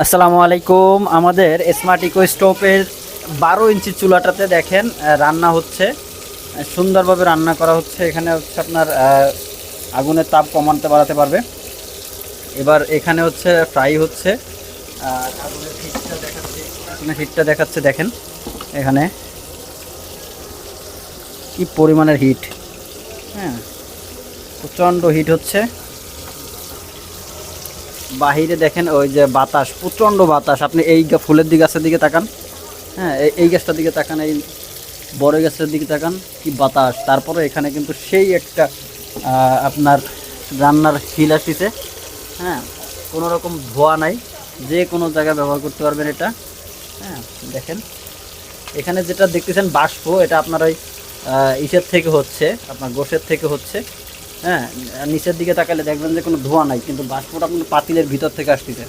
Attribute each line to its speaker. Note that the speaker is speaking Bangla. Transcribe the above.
Speaker 1: আসসালামু আলাইকুম। আমাদের স্মার্ট ইকো স্টোভের 12 ইঞ্চি চুলাটাতে দেখেন রান্না হচ্ছে, সুন্দরভাবে রান্না করা হচ্ছে। এখানে হচ্ছে আপনার আগুনের তাপ কমাতে বাড়াতে পারবে। এবার এখানে হচ্ছে ফ্রাই হচ্ছে, আগুনের হিটটা দেখাচ্ছে, আগুনের হিটটা দেখাচ্ছে দেখেন এখানে কি পরিমাণের হিট। হ্যাঁ, প্রচণ্ড হিট হচ্ছে। বাহিরে দেখেন ওই যে বাতাস, প্রচণ্ড বাতাস। আপনি এই ফুলের দিকে গাছের দিকে তাকান, হ্যাঁ এই গাছটার দিকে তাকান, এই বড় গাছের দিকে তাকান, কি বাতাস। তারপরে এখানে কিন্তু সেই একটা আপনার রান্নার ফিল আসছে। হ্যাঁ, কোনো রকম ধোয়া নাই, যে কোনো জায়গায় ব্যবহার করতে পারবেন এটা। হ্যাঁ, দেখেন এখানে যেটা দেখতেছেন বাষ্প, এটা আপনার ওই ইসের থেকে হচ্ছে, আপনার গোশের থেকে হচ্ছে। হ্যাঁ, নিচের দিকে তাকালে দেখবেন যে কোনো ধোঁয়া নাই, কিন্তু বাষ্পটা আপনার পাতিলের ভিতর থেকে আসতেছে।